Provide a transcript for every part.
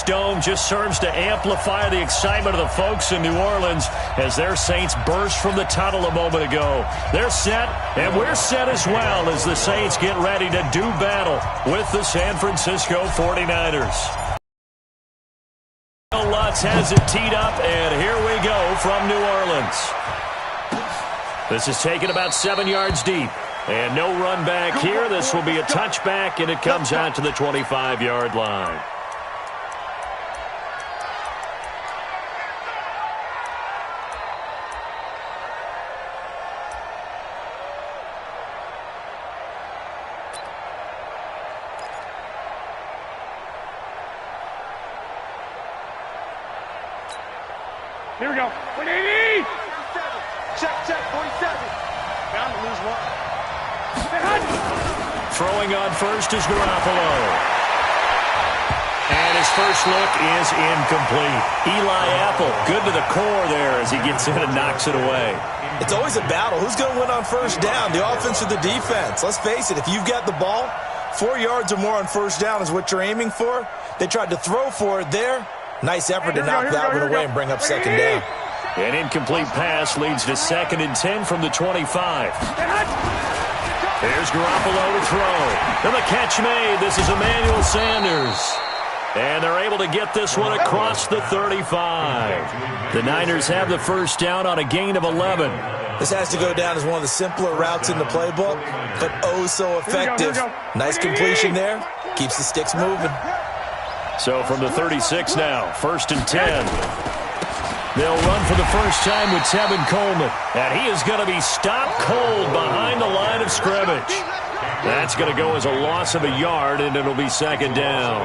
Dome just serves to amplify the excitement of the folks in New Orleans as their Saints burst from the tunnel a moment ago. They're set, and we're set as well as the Saints get ready to do battle with the San Francisco 49ers. Lutz has it teed up, and here we go from New Orleans. This is taken about 7 yards deep. And no run back here. This will be a touchback, and it comes out to the 25-yard line. Here we go. 180. Check, 47. Bound to lose one. Throwing on first is Garoppolo. And his first look is incomplete. Eli Apple, good to the core there as he gets in and knocks it away. It's always a battle. Who's going to win on first down, the offense or the defense? Let's face it, if you've got the ball, 4 yards or more on first down is what you're aiming for. They tried to throw for it there. Nice effort to knock that one away and bring up second down. An incomplete pass leads to 2nd and 10 from the 25. There's Garoppolo to throw. And the catch made. This is Emmanuel Sanders. And they're able to get this one across the 35. The Niners have the first down on a gain of 11. This has to go down as one of the simpler routes in the playbook, but oh so effective. Nice completion there. Keeps the sticks moving. So from the 36 now, 1st and 10. They'll run for the first time with Tevin Coleman. And he is going to be stopped cold behind the line of scrimmage. That's going to go as a loss of a yard, and it'll be 2nd down.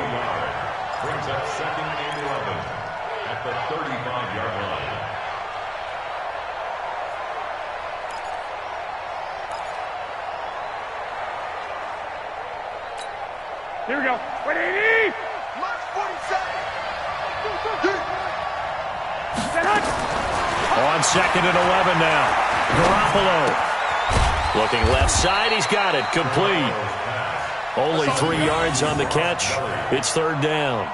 Brings up 2nd and 11 at the 35-yard line. Here we go. 180. March 47. On 2nd and 11 now. Garoppolo. Looking left side. He's got it. Complete. Only 3 yards on the catch. It's 3rd down.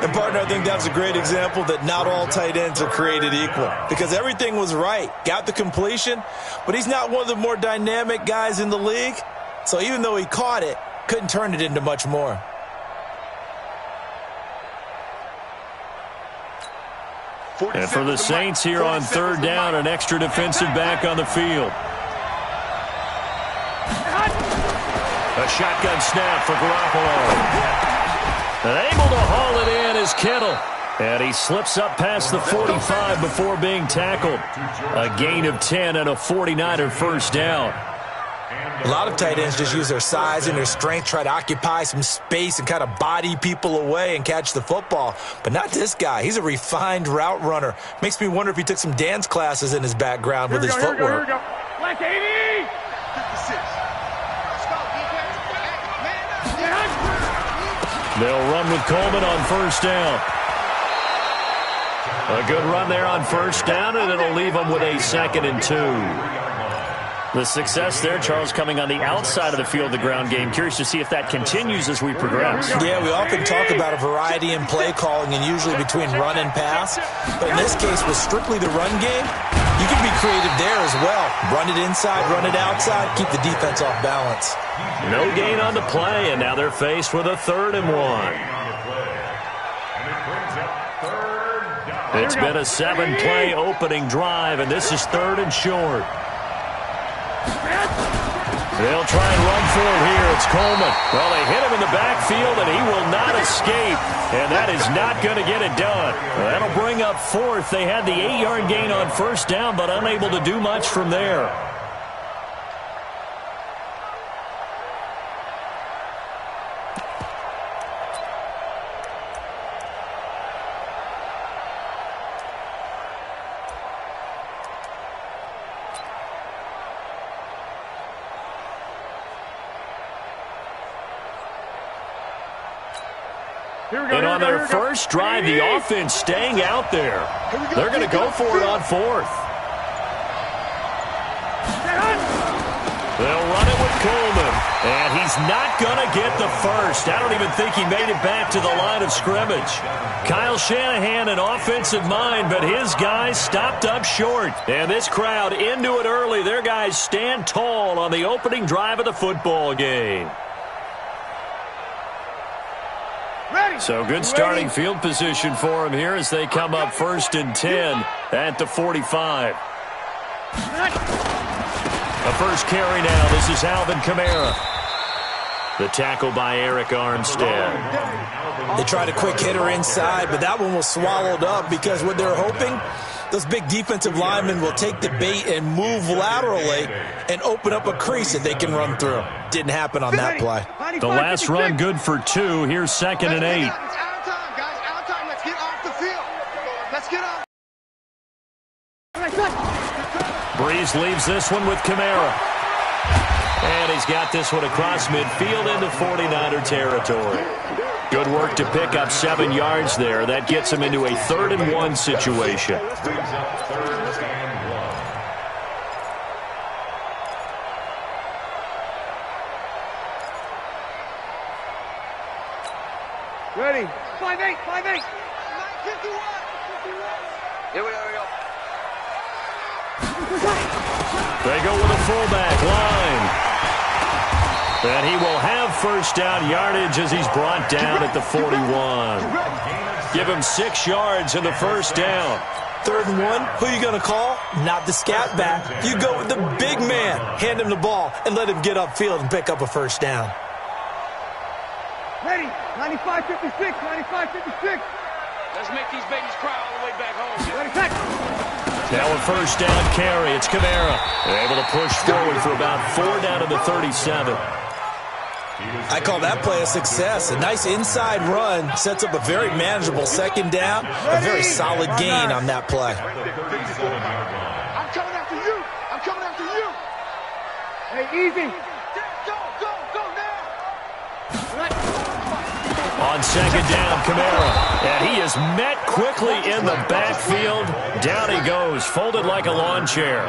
And, partner, I think that was a great example that not all tight ends are created equal. Because everything was right. Got the completion. But he's not one of the more dynamic guys in the league. So even though he caught it, couldn't turn it into much more. And for the Saints here on 3rd down, an extra defensive back on the field. A shotgun snap for Garoppolo. And able to haul it in is Kittle. And he slips up past the 45 before being tackled. A gain of 10 and a 49er first down. A lot of tight ends just use their size and their strength, try to occupy some space and kind of body people away and catch the football. But not this guy. He's a refined route runner. Makes me wonder if he took some dance classes in his background with his footwork. Here we go. Black 80. 56. They'll run with Coleman on first down. A good run there on first down, and it'll leave them with a 2nd and 2. The success there, Charles, coming on the outside of the field, the ground game. Curious to see if that continues as we progress. Yeah, we often talk about a variety in play calling and usually between run and pass. But in this case, with strictly the run game, you can be creative there as well. Run it inside, run it outside, keep the defense off balance. No gain on the play, and now they're faced with a 3rd and 1. It's been a 7-play opening drive, and this is 3rd and short. They'll try and run for it here. It's Coleman. Well, they hit him in the backfield, and he will not escape. And that is not going to get it done. That'll bring up 4th. They had the 8-yard gain on first down, but unable to do much from there. And on their first drive, the offense staying out there. They're going to go for it on 4th. They'll run it with Coleman. And he's not going to get the first. I don't even think he made it back to the line of scrimmage. Kyle Shanahan, an offensive mind, but his guys stopped up short. And this crowd into it early. Their guys stand tall on the opening drive of the football game. So good starting field position for him here as they come up 1st and 10 at the 45. The first carry now. This is Alvin Kamara. The tackle by Eric Armstead. They tried a quick hitter inside, but that one was swallowed up because what they're hoping, those big defensive linemen will take the bait and move laterally and open up a crease that they can run through. Didn't happen on that play. The last run good for 2. Here's 2nd and 8. It's out of time, guys. Out of time. Let's get off the field. Let's get off. Breeze leaves this one with Kamara. And he's got this one across midfield into 49er territory. Good work to pick up 7 yards there. That gets him into a 3rd and 1 situation. Ready. 5-8, 5-8. 51. Here we go. They go with a fullback line. And he will have first down yardage as he's brought down at the 41. Give him 6 yards in the first down. 3rd and 1, who are you going to call? Not the scat back. You go with the big man. Hand him the ball and let him get upfield and pick up a first down. Ready. 95-56, 95-56. Let's make these babies cry all the way back home. Ready, set. Now a first down carry. It's Kamara. They're able to push forward for about 4 down to the 37. I call that play a success. A nice inside run sets up a very manageable 2nd down. A very solid gain on that play. I'm coming after you. I'm coming after you. Hey, easy. Go now. On 2nd down, Kamara. And he is met quickly in the backfield. Down he goes, folded like a lawn chair.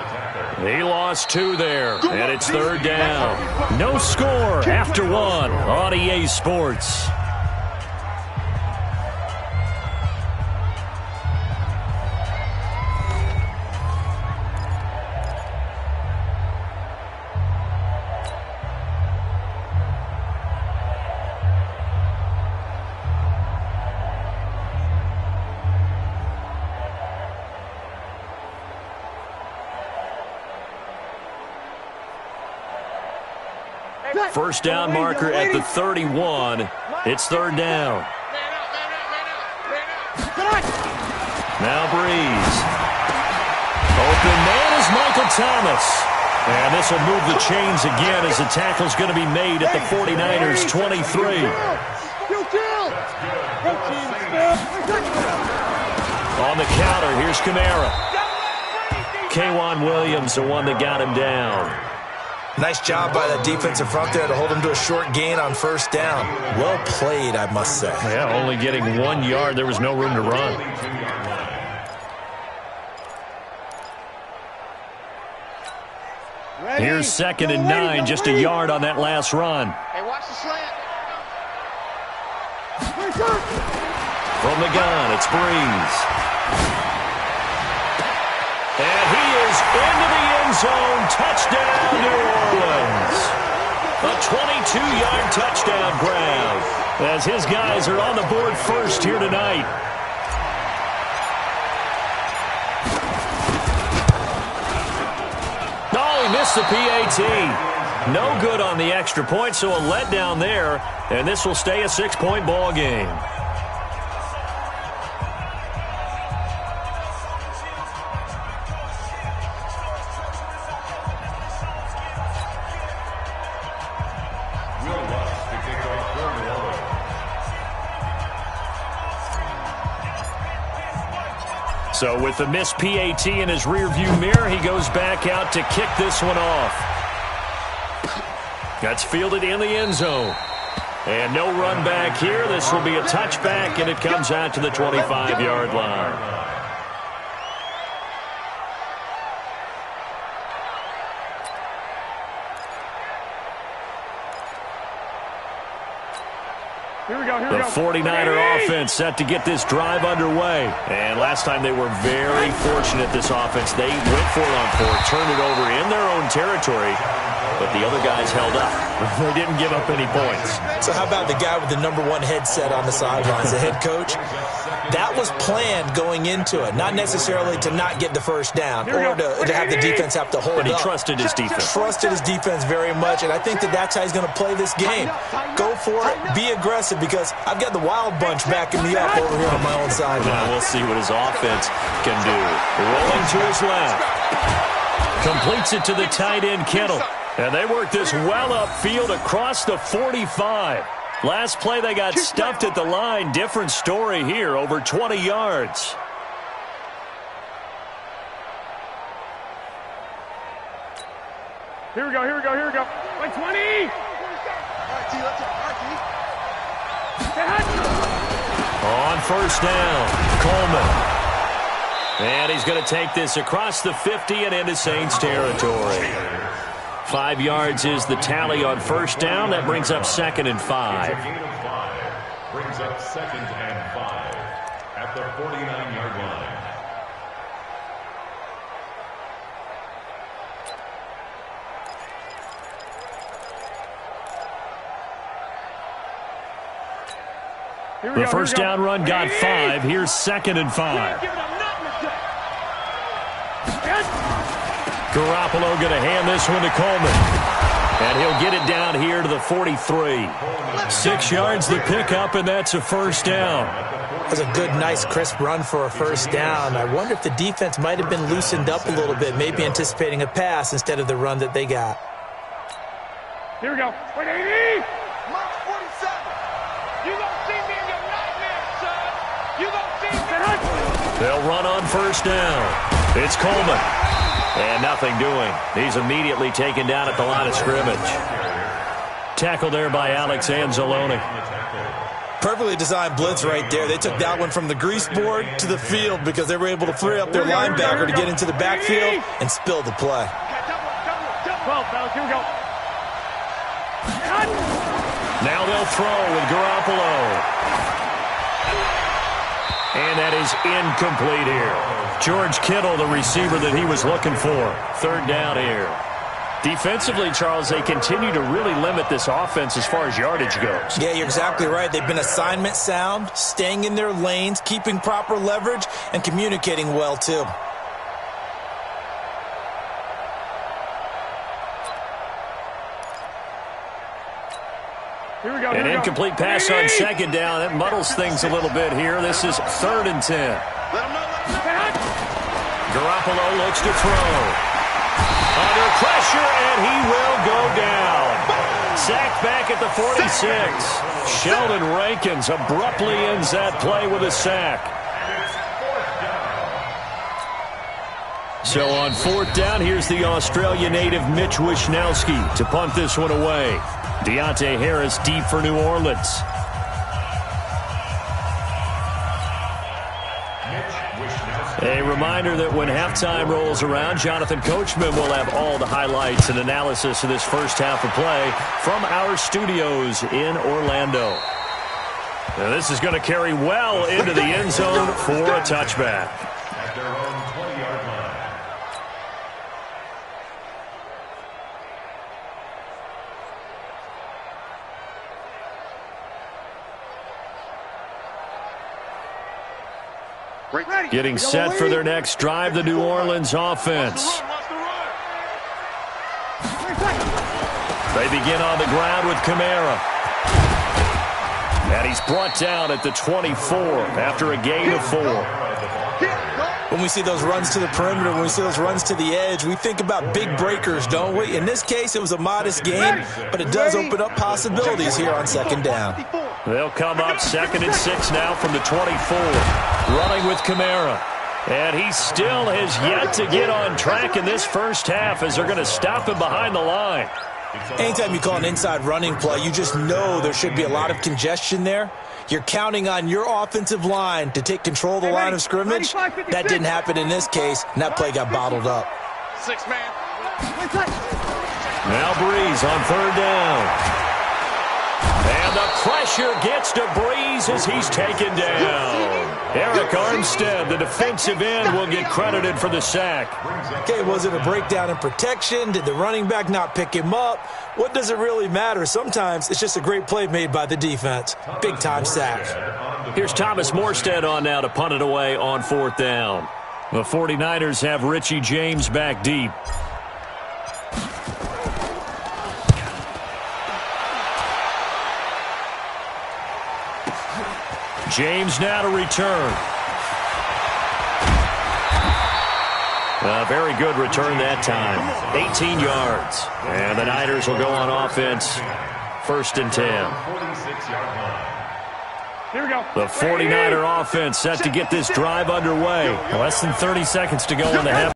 He lost 2 there, and it's 3rd down. No score after 1 on EA Sports. First down marker at the 31. It's 3rd down. Now Breeze. Open man is Michael Thomas. And this will move the chains again as the tackle's going to be made at the 49ers 23. On the counter, here's Kamara. K'Wan Williams, the one that got him down. Nice job by that defensive front there to hold him to a short gain on 1st down. Well played, I must say. Yeah, only getting 1 yard. There was no room to run. Here's 2nd and 9, just a yard on that last run. Hey, watch the slant. From the gun, it's Breeze. And he is into the end zone. Touchdown, New Orleans. A 22-yard touchdown grab as his guys are on the board first here tonight. Oh, he missed the PAT. No good on the extra point, so a letdown there. And this will stay a 6-point ball game. So with the missed PAT in his rearview mirror, he goes back out to kick this one off. That's fielded in the end zone. And no run back here. This will be a touchback, and it comes out to the 25-yard line. The 49er offense set to get this drive underway. And last time they were very fortunate, this offense. They went for it on fourth, turned it over in their own territory, but the other guys held up. They didn't give up any points. So how about the guy with the #1 headset on the sidelines, the head coach? That was planned going into it, not necessarily to not get the first down or to have the defense have to hold up. But he trusted his defense. Trusted his defense very much, and I think that's how he's going to play this game. Go for it, be aggressive, because I've got the wild bunch backing me up over here on my own sideline. Now we'll see what his offense can do. Rolling to his left. Completes it to the tight end, Kittle. And they work this well upfield across the 45. Last play, they got stuffed at the line. Different story here, over 20 yards. Here we go. 120. On first down, Coleman. And he's going to take this across the 50 and into Saints territory. 5 yards is the tally on first down. That brings up 2nd and 5. Brings up 2nd and 5 at the 49-yard line. The first down run got 5. Here's 2nd and 5. Garoppolo going to hand this one to Coleman. And he'll get it down here to the 43. 6 yards the pickup, and that's a first down. That was a good, nice, crisp run for a first down. I wonder if the defense might have been loosened up a little bit, maybe anticipating a pass instead of the run that they got. Here we go. 180. Mark 47. You gonna see me in your nightmares, son. You gonna see me. They'll run on first down. It's Coleman. And nothing doing. He's immediately taken down at the line of scrimmage. Tackle there by Alex Anzalone. Perfectly designed blitz right there. They took that one from the grease board to the field because they were able to free up their linebacker to get into the backfield and spill the play. 12, fellas. Here we go. Now they'll throw with Garoppolo. And that is incomplete here. George Kittle, the receiver that he was looking for. 3rd down here. Defensively, Charles, they continue to really limit this offense as far as yardage goes. Yeah, you're exactly right. They've been assignment sound, staying in their lanes, keeping proper leverage, and communicating well, too. An incomplete pass on 2nd down. That muddles things a little bit here. This is 3rd and 10. Garoppolo looks to throw. Under pressure, and he will go down. Sacked back at the 46. Sheldon Rankins abruptly ends that play with a sack. So on 4th down, here's the Australia native Mitch Wishnowsky to punt this one away. Deontay Harris deep for New Orleans. A reminder that when halftime rolls around, Jonathan Coachman will have all the highlights and analysis of this first half of play from our studios in Orlando. Now this is going to carry well into the end zone for a touchback. At their own 20-yard line. Getting set for their next drive, the New Orleans offense. They begin on the ground with Kamara. And he's brought down at the 24 after a gain of 4. When we see those runs to the perimeter, when we see those runs to the edge, we think about big breakers, don't we? In this case, it was a modest gain, but it does open up possibilities here on 2nd down. They'll come up 2nd and 6 now from the 24. Running with Kamara. And he still has yet to get on track in this first half as they're going to stop him behind the line. Anytime you call an inside running play, you just know there should be a lot of congestion there. You're counting on your offensive line to take control of the line of scrimmage. That didn't happen in this case, and that play got bottled up. 6 man. Now Breeze on 3rd down. And the pressure gets to Breeze as he's taken down. Eric Armstead, the defensive end, will get credited for the sack. Okay, was it a breakdown in protection? Did the running back not pick him up? What does it really matter? Sometimes it's just a great play made by the defense. Big-time sack. Here's Thomas Morstead on now to punt it away on 4th down. The 49ers have Richie James back deep. James now to return. A very good return that time. 18 yards. And the Niners will go on offense. 1st and 10. Here we go. The 49er offense set to get this drive underway. Less than 30 seconds to go in the half.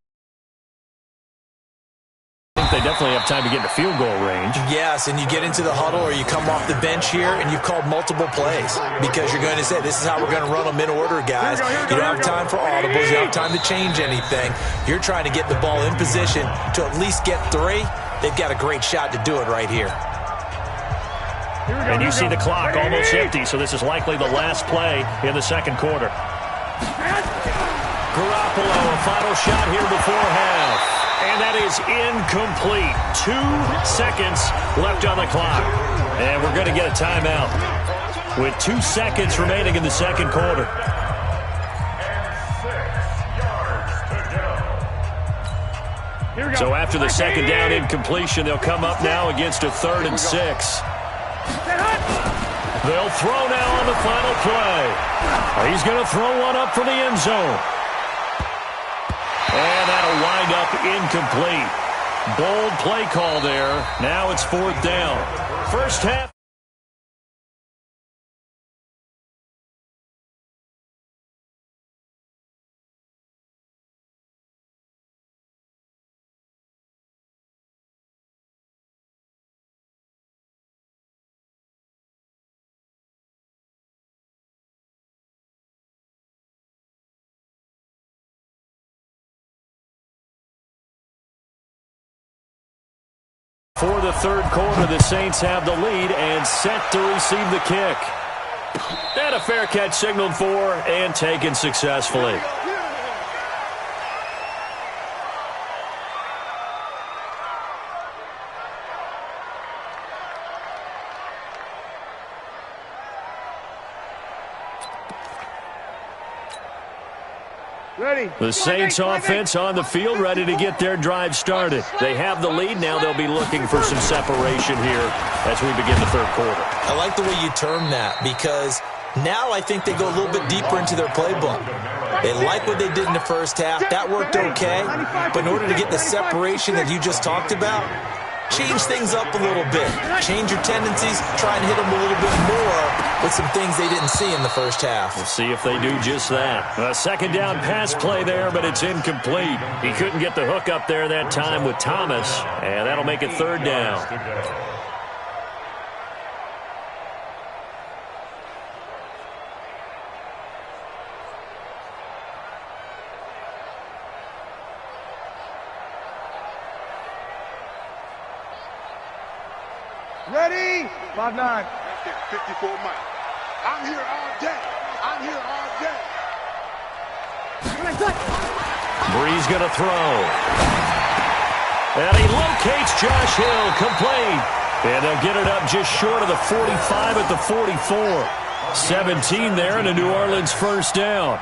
I think they definitely have time to get into field goal range. Yes, and you get into the huddle or you come off the bench here and you've called multiple plays because you're going to say, this is how we're going to run them in order, guys. You don't have time for audibles. You don't have time to change anything. You're trying to get the ball in position to at least get 3. They've got a great shot to do it right here. And you see the clock almost empty, so this is likely the last play in the 2nd quarter. Garoppolo, a final shot here before half. And that is incomplete. 2 seconds left on the clock. And we're going to get a timeout with 2 seconds remaining in the 2nd quarter. So after the 2nd down incompletion, they'll come up now against a 3rd and 6. They'll throw now on the final play. He's going to throw one up for the end zone. And that'll wind up incomplete. Bold play call there. Now it's 4th down. First half. For the 3rd quarter, the Saints have the lead and set to receive the kick. And a fair catch signaled for and taken successfully. Ready. The Saints offense on the field, ready to get their drive started. They have the lead. Now they'll be looking for some separation here as we begin the 3rd quarter. I like the way you term that because now I think they go a little bit deeper into their playbook. They like what they did in the first half. That worked okay. But in order to get the separation that you just talked about, change things up a little bit. Change your tendencies. Try and hit them a little bit more with some things they didn't see in the first half. We'll see if they do just that. A 2nd down pass play there, but it's incomplete. He couldn't get the hook up there that time with Thomas, and that'll make it 3rd down. Ready. 5-9. 54 miles. I'm here all day. I'm here all day. Breeze going to throw. And he locates Josh Hill, complete. And they'll get it up just short of the 45 at the 44. 17 there and a New Orleans 1st down.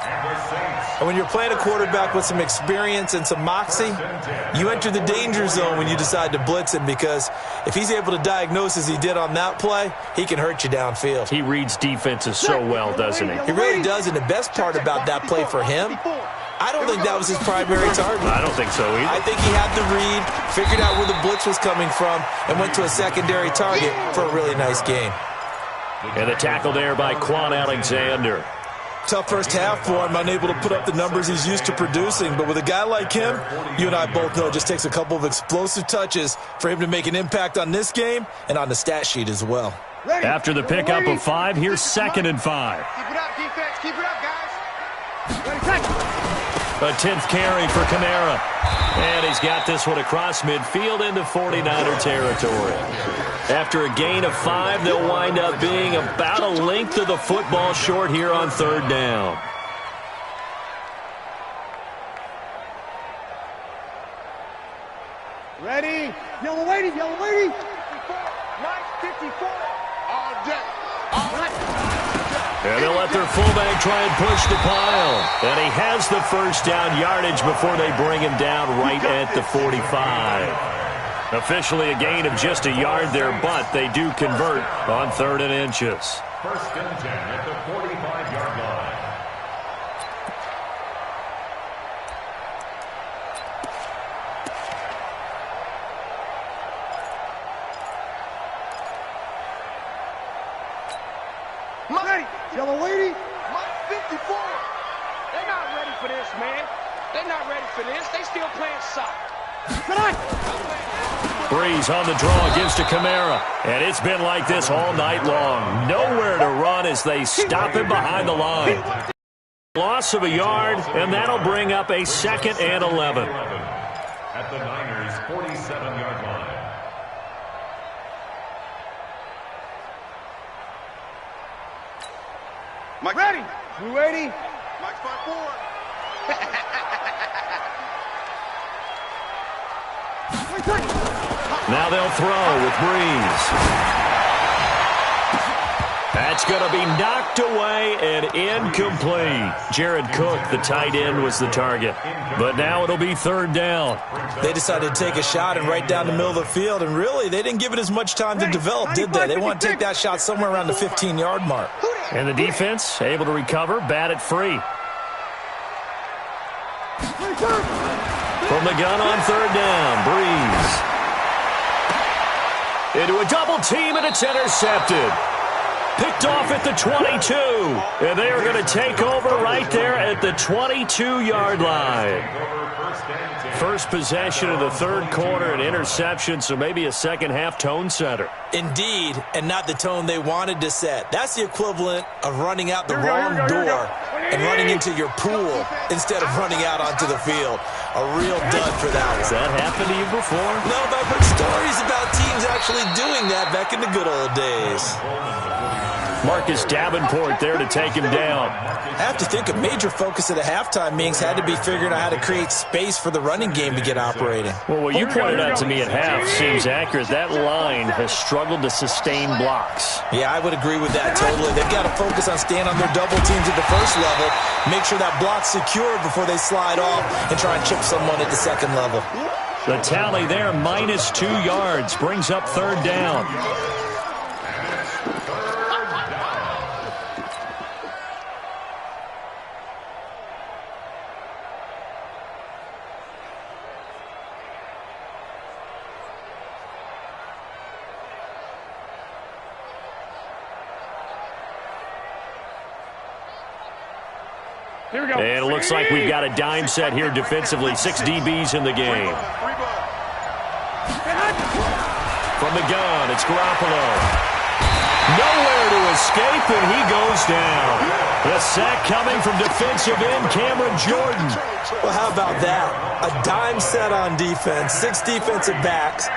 And when you're playing a quarterback with some experience and some moxie, you enter the danger zone when you decide to blitz him because if he's able to diagnose as he did on that play, he can hurt you downfield. He reads defenses so well, doesn't he? He really does, and the best part about that play for him, I don't think that was his primary target. I don't think so either. I think he had the read, figured out where the blitz was coming from, and went to a secondary target for a really nice game. And the tackle there by Quan Alexander. Tough first half for him, unable to put up the numbers he's used to producing. But with a guy like him, you and I both know it just takes a couple of explosive touches for him to make an impact on this game and on the stat sheet as well. After the pickup of 5, here's 2nd and 5. Keep it up, defense. Keep it up, guys. A 10th carry for Kamara. And he's got this one across midfield into 49er territory. After a gain of 5, they'll wind up being about a length of the football short here on 3rd down. Ready? Yellow lady, yellow lady. 954. All day. And they'll let their fullback try and push the pile. And he has the first down yardage before they bring him down right at the 45. Officially a gain of just a yard there, but they do convert on 3rd and inches. 1st and 10 at the 45-yard line. Yellow lady, 54. They're not ready for this, man. They're not ready for this. They still playing soccer. Breeze on the draw, gives to Kamara. And it's been like this all night long. Nowhere to run as they stop him behind the line. Loss of a yard, and that'll bring up a 2nd and 11. At the Niners' 47-yard line. Mike, ready? You ready? Mike's 5-4. Now they'll throw with Breeze. That's going to be knocked away and incomplete. Jared Cook, the tight end, was the target. But now it'll be 3rd down. They decided to take a shot and right down the middle of the field, and really, they didn't give it as much time to develop, did they? They want to take that shot somewhere around the 15-yard mark. And the defense able to recover, bat it free. From the gun on 3rd down, Breeze. Into a double team, and it's intercepted. Picked off at the 22. And they are going to take over right there at the 22-yard line. First possession of the 3rd quarter, an interception, so maybe a second-half tone setter. Indeed, and not the tone they wanted to set. That's the equivalent of running out the wrong door and running into your pool instead of running out onto the field. A real dud for that one. Has that happened to you before? No, but I've heard stories about teams actually doing that back in the good old days. Marcus Davenport there to take him down. I have to think a major focus of the halftime meetings had to be figuring out how to create space for the running game to get operating. Well, what you pointed out to me at half seems accurate. That line has struggled to sustain blocks. Yeah, I would agree with that totally. They've got to focus on staying on their double teams at the first level, make sure that block's secured before they slide off and try and chip someone at the second level. The tally there, -2 yards, brings up 3rd down. Here we go. And it looks like we've got a dime set here defensively. 6 DBs in the game. From the gun, it's Garoppolo. Nowhere to escape, and he goes down. The sack coming from defensive end Cameron Jordan. Well, how about that? A dime set on defense, 6 defensive backs.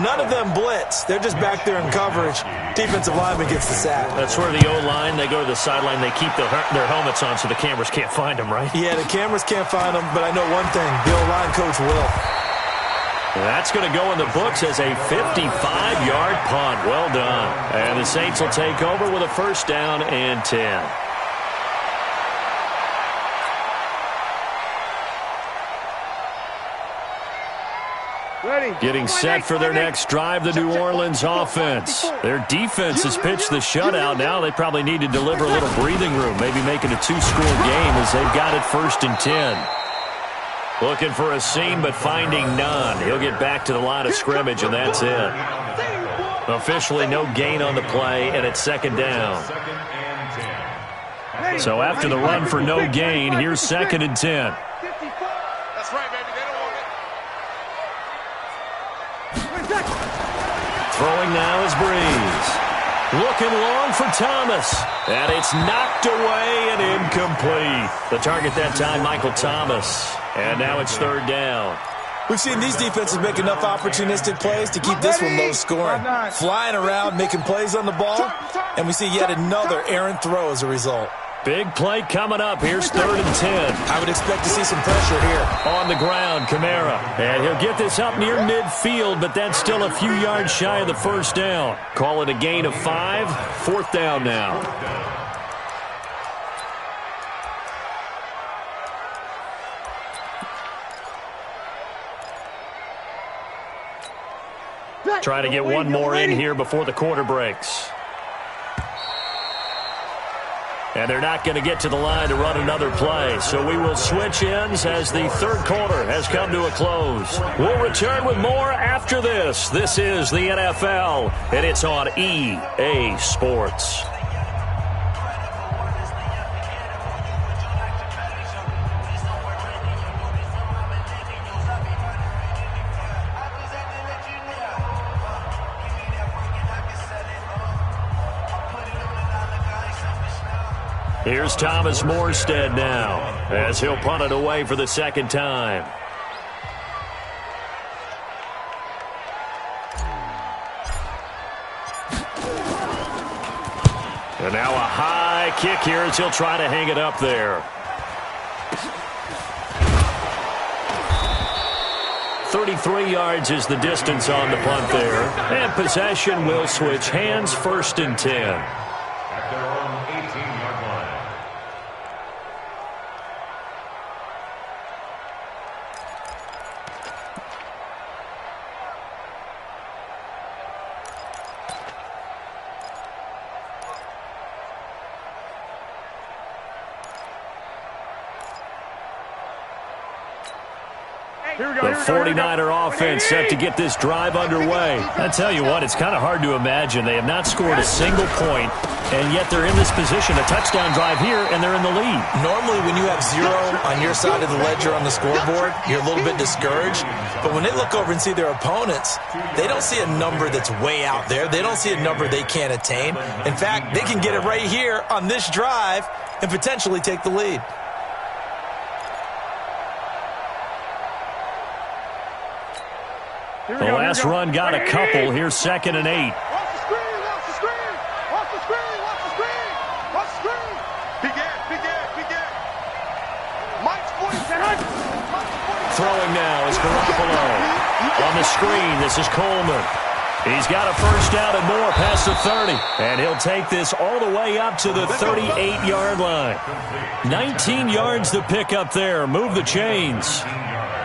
None of them blitz. They're just back there in coverage. Defensive lineman gets the sack. That's where the O-line, they go to the sideline, they keep their helmets on so the cameras can't find them, right? Yeah, the cameras can't find them, but I know one thing. The O-line coach will. That's going to go in the books as a 55-yard punt. Well done. And the Saints will take over with a 1st down and 10. Getting set for their next drive, the New Orleans offense. Their defense has pitched the shutout. Now they probably need to deliver a little breathing room, maybe make it a 2-score game as they've got it 1st and 10. Looking for a seam, but finding none. He'll get back to the line of scrimmage, and that's it. Officially no gain on the play, and it's 2nd down. So after the run for no gain, here's 2nd and 10. That's right, baby. They don't want it. Throwing now is Breeze. Looking long for Thomas. And it's knocked away and incomplete. The target that time, Michael Thomas. And now it's third down. We've seen these defenses make enough opportunistic plays to keep this one low scoring. Flying around, making plays on the ball, and we see yet another errant throw as a result. Big play coming up. Here's 3rd and 10. I would expect to see some pressure here. On the ground, Kamara. And he'll get this up near midfield, but that's still a few yards shy of the first down. Call it a gain of 5. 4th down now. Try to get one more in here before the quarter breaks. And they're not going to get to the line to run another play. So we will switch ends as the third quarter has come to a close. We'll return with more after this. This is the NFL, and it's on EA Sports. Here's Thomas Morstead now as he'll punt it away for the second time. And now a high kick here as he'll try to hang it up there. 33 yards is the distance on the punt there. And possession will switch hands, 1st and 10. The 49er offense set to get this drive underway. I tell you what, it's kind of hard to imagine. They have not scored a single point, and yet they're in this position. A touchdown drive here, and they're in the lead. Normally, when you have 0 on your side of the ledger on the scoreboard, you're a little bit discouraged. But when they look over and see their opponents, they don't see a number that's way out there. They don't see a number they can't attain. In fact, they can get it right here on this drive and potentially take the lead. The last run got a couple. Here's 2nd and 8. Watch the screen, watch the screen. Watch the screen, watch the screen. Watch the screen. Big Ed. Mike's 47. Throwing now is Garoppolo. On the screen, this is Coleman. He's got a first down and more past the 30. And he'll take this all the way up to the 38-yard line. 19 yards to pick up there. Move the chains.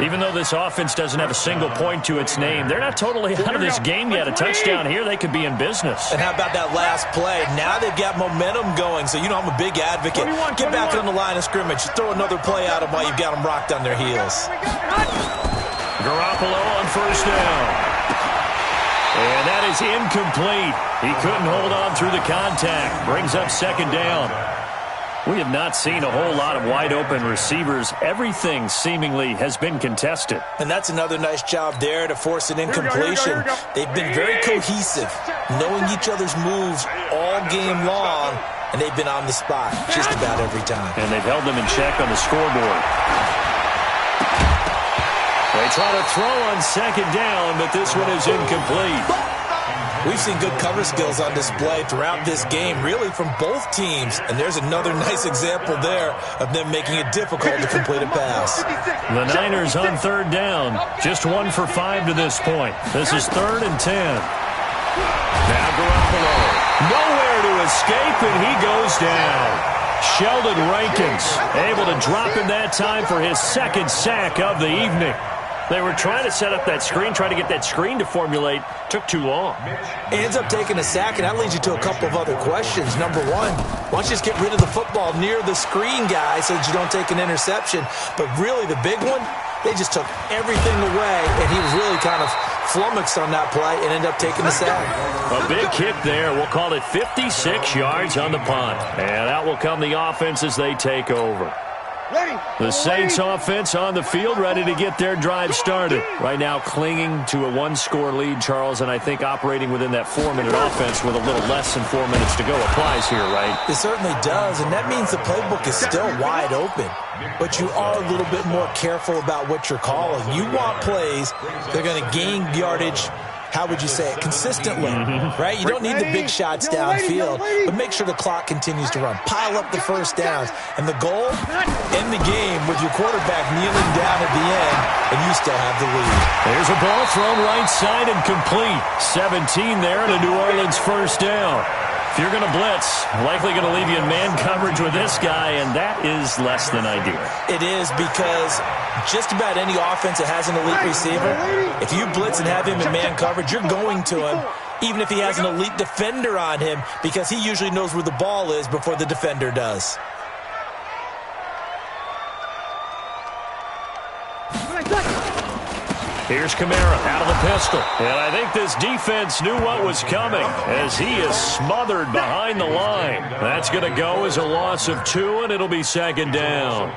Even though this offense doesn't have a single point to its name, they're not totally out of this game yet. A touchdown here, they could be in business. And how about that last play? Now they've got momentum going, so you know I'm a big advocate. Get back on the line of scrimmage. Throw another play at them while you've got them rocked on their heels. Garoppolo on first down. And that is incomplete. He couldn't hold on through the contact. Brings up 2nd down. We have not seen a whole lot of wide-open receivers. Everything seemingly has been contested. And that's another nice job there to force an incompletion. They've been very cohesive, knowing each other's moves all game long, and they've been on the spot just about every time. And they've held them in check on the scoreboard. They try to throw on 2nd down, but this one is incomplete. We've seen good cover skills on display throughout this game, really from both teams. And there's another nice example there of them making it difficult to complete a pass. The Niners on 3rd down. Just 1 for 5 to this point. This is 3rd and 10. Now Garoppolo. Nowhere to escape, and he goes down. Sheldon Rankins able to drop him that time for his 2nd sack of the evening. They were trying to set up that screen, trying to get that screen to formulate. Took too long. He ends up taking a sack, and that leads you to a couple of other questions. Number one, why don't you just get rid of the football near the screen guy so that you don't take an interception? But really the big one, they just took everything away, and he was really kind of flummoxed on that play and ended up taking the sack. A big kick there. We'll call it 56 yards on the punt. And out will come the offense as they take over. The Saints offense on the field, ready to get their drive started. Right now clinging to a one-score lead, Charles, and I think operating within that 4-minute offense with a little less than 4 minutes to go applies here, right? It certainly does, and that means the playbook is still wide open. But you are a little bit more careful about what you're calling. You want plays that are going to gain yardage, how would you say it, consistently, right? You don't need the big shots downfield, but make sure the clock continues to run. Pile up the first downs. And the goal, end the game with your quarterback kneeling down at the end, and you still have the lead. There's a ball thrown right side and complete. 17 there and a New Orleans first down. If you're going to blitz, likely going to leave you in man coverage with this guy, and that is less than ideal. It is, because just about any offense that has an elite receiver, if you blitz and have him in man coverage, you're going to him, even if he has an elite defender on him, because he usually knows where the ball is before the defender does. Here's Kamara out of the pistol. And I think this defense knew what was coming as he is smothered behind the line. That's going to go as a loss of 2, and it'll be second down.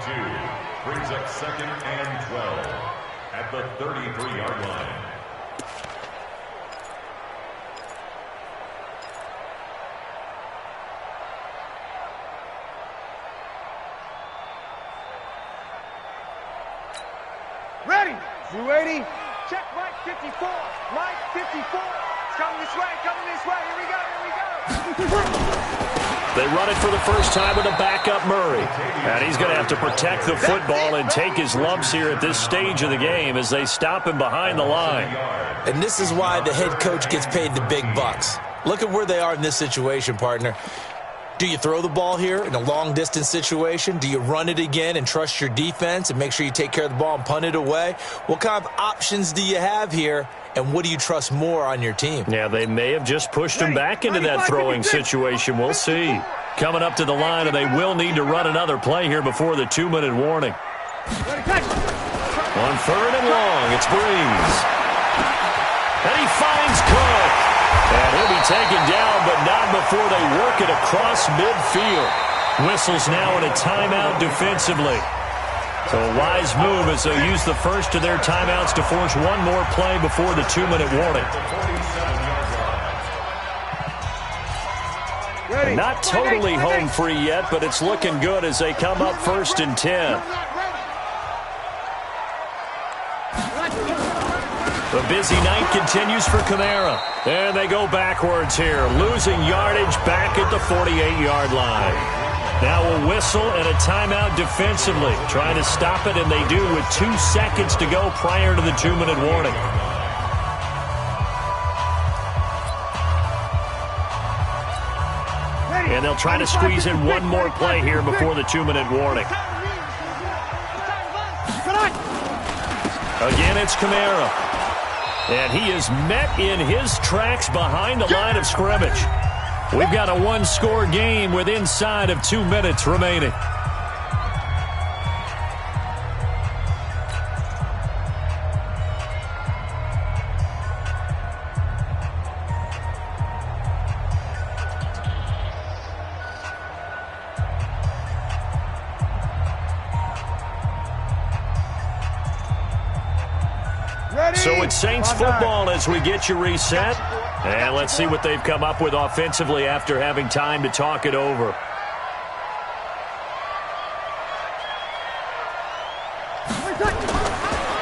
Brings up 2nd and 12 at the 33-yard line. Ready. 280. Check right 54. Right 54. It's coming this way. Coming this way. Here we go. Here we go. They run it for the first time with a backup Murray. And he's going to have to protect the football and take his lumps here at this stage of the game as they stop him behind the line. And this is why the head coach gets paid the big bucks. Look at where they are in this situation, partner. Do you throw the ball here in a long-distance situation? Do you run it again and trust your defense and make sure you take care of the ball and punt it away? What kind of options do you have here, and what do you trust more on your team? Yeah, they may have just pushed him back into that throwing situation. We'll see. Coming up to the line, and they will need to run another play here before the 2-minute warning. On 3rd and long, it's Breeze. And he finds Cook. And he'll be taken down, but not before they work it across midfield. Whistles now in a timeout defensively. So a wise move as they use the first of their timeouts to force one more play before the 2-minute warning. Not totally home free yet, but it's looking good as they come up 1st and 10. The busy night continues for Kamara. And they go backwards here, losing yardage back at the 48-yard line. Now a whistle and a timeout defensively, trying to stop it, and they do with 2 seconds to go prior to the 2-minute warning. And they'll try to squeeze in one more play here before the 2-minute warning. Again, it's Kamara. And he is met in his tracks behind the line of scrimmage. We've got a one-score game with inside of 2 minutes remaining. So it's Saints football as we get you reset. And let's see what they've come up with offensively after having time to talk it over.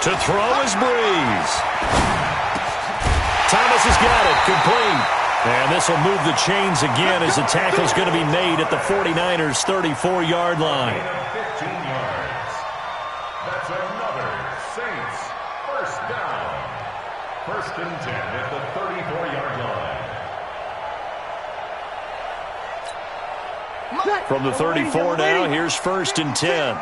To throw is Breeze. Thomas has got it, complete. And this will move the chains again as the tackle's going to be made at the 49ers' 34-yard line. 15 yards. That's another Saints first down. 1st and 10 at the 34-yard line. From the 34 now, here's 1st and 10.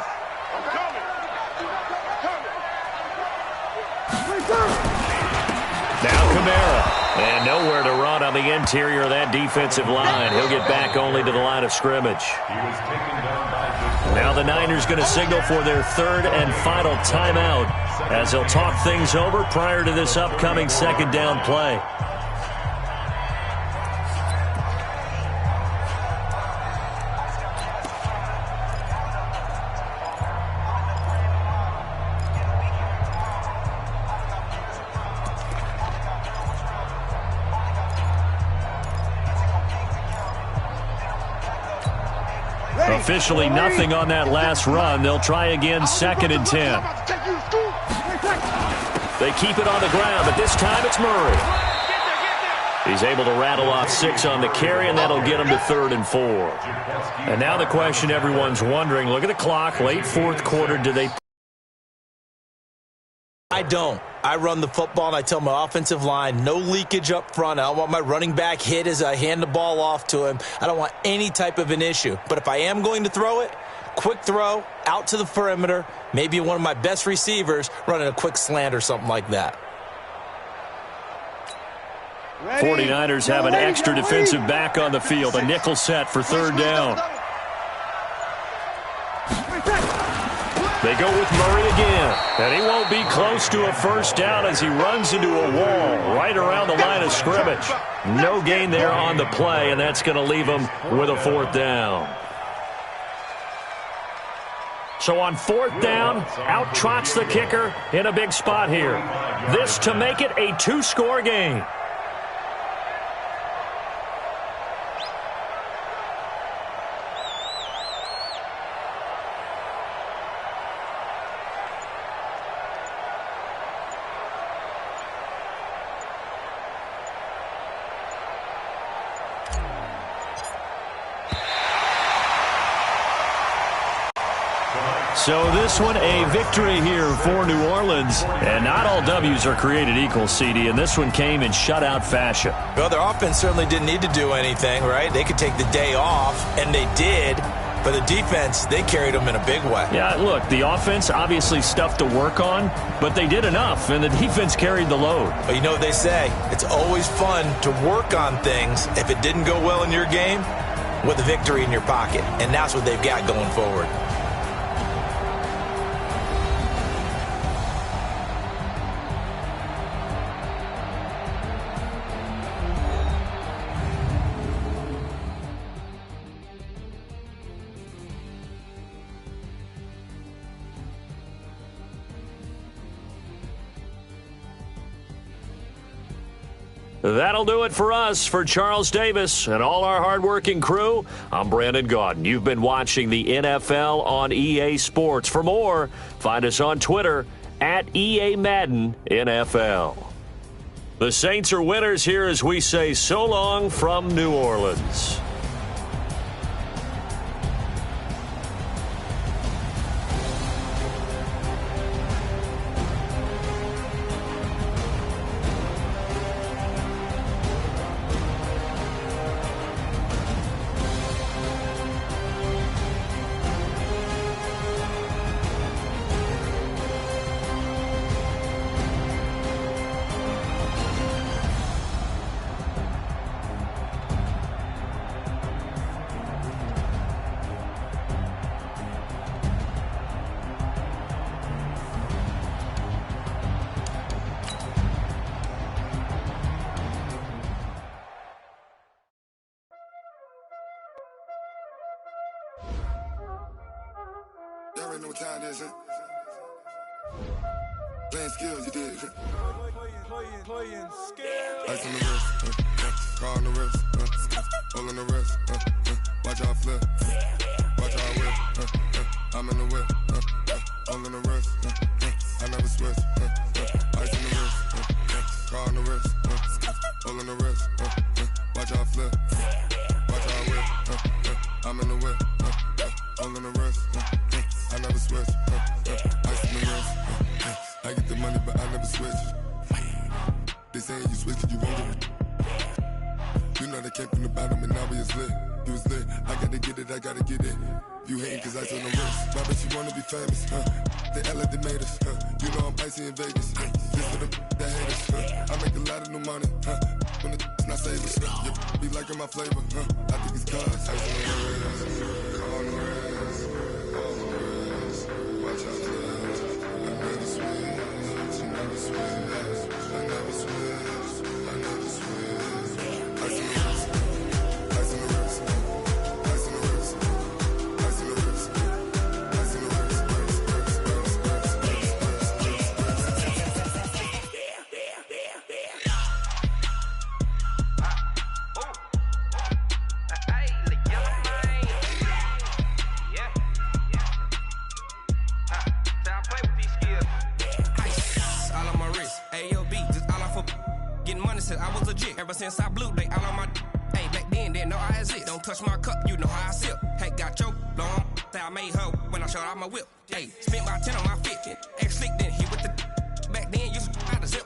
Now Kamara. And nowhere to run on the interior of that defensive line. He'll get back only to the line of scrimmage. Now the Niners going to signal for their 3rd and final timeout as they'll talk things over prior to this upcoming 2nd down play. officially nothing on that last run. They'll try again, 2nd and 10. They keep it on the ground, but this time it's Murray. He's able to rattle off 6 on the carry, and that'll get him to 3rd and 4. And now the question everyone's wondering, look at the clock, late 4th quarter, do they... I don't. I run the football, and I tell my offensive line, no leakage up front. I don't want my running back hit as I hand the ball off to him. I don't want any type of an issue. But if I am going to throw it, quick throw, out to the perimeter, maybe one of my best receivers running a quick slant or something like that. 49ers have an extra defensive back on the field, a nickel set for 3rd down. They go with Murray again, and he won't be close to a 1st down as he runs into a wall right around the line of scrimmage. No gain there on the play, and that's going to leave him with a 4th down. So on 4th down, out trots the kicker in a big spot here. This to make it a 2-score game. So this one, a victory here for New Orleans. And not all W's are created equal, CD, and this one came in shutout fashion. Well, their offense certainly didn't need to do anything, right? They could take the day off, and they did. But the defense, they carried them in a big way. Yeah, look, the offense, obviously stuff to work on, but they did enough, and the defense carried the load. But you know what they say? It's always fun to work on things if it didn't go well in your game with a victory in your pocket. And that's what they've got going forward. That'll do it for us. For Charles Davis and all our hardworking crew, I'm Brandon Gaudin. You've been watching the NFL on EA Sports. For more, find us on Twitter at EA Madden NFL. The Saints are winners here as we say so long from New Orleans. Y'all already know what time it is, huh? Playing skills, you did. Playing skills. Ice on the wrist, car on the wrist, hole on the wrist, watch how I flip, watch how I whip, I'm in the whip, hole on the wrist, I never switch, ice on the wrist, car on the wrist, hole on the wrist, watch how I flip, watch how I whip, I'm in the whip, hole on the wrist, I never switch, ice on the wrist, I get the money but I never switch. They saying you switch it, you won't get it. You know they came from the bottom and now we is lit. You was lit, I gotta get it, I gotta get it. You hating cause ice on the wrist. Why bet you wanna be famous, They act like they made us, You know I'm icy in Vegas, This for the that hate us, I make a lot of new money, When it's not savers, You be liking my flavor, I think it's cause ice on the wrist, on the wrist, on the wrist. Watch out, I never switch, I never switch, I never switch, I never switch. Ice on the wrist, ice on the wrist, ice on the wrist, ice on the wrist, ice on the wrist, getting money since I was legit. Ever since I blew, they all on my hey, back then, didn't know I exist. Don't touch my cup, you know how I sip. Hey, got your long, say I made her when I showed out my whip. Hey, spent my 10 on my 50. Ex-slick, then he with the back then, used to out the zip.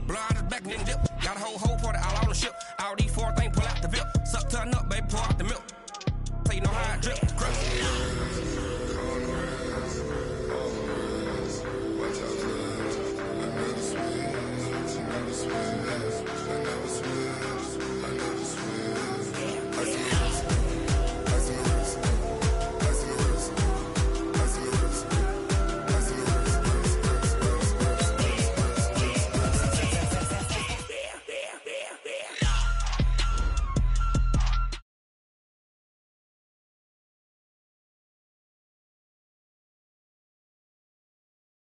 Blow out his back and then dip. Got a whole party all on the ship. All these 4 things pull out the VIP. Suck to a nut, baby, pour out the milk. So you know how I drip.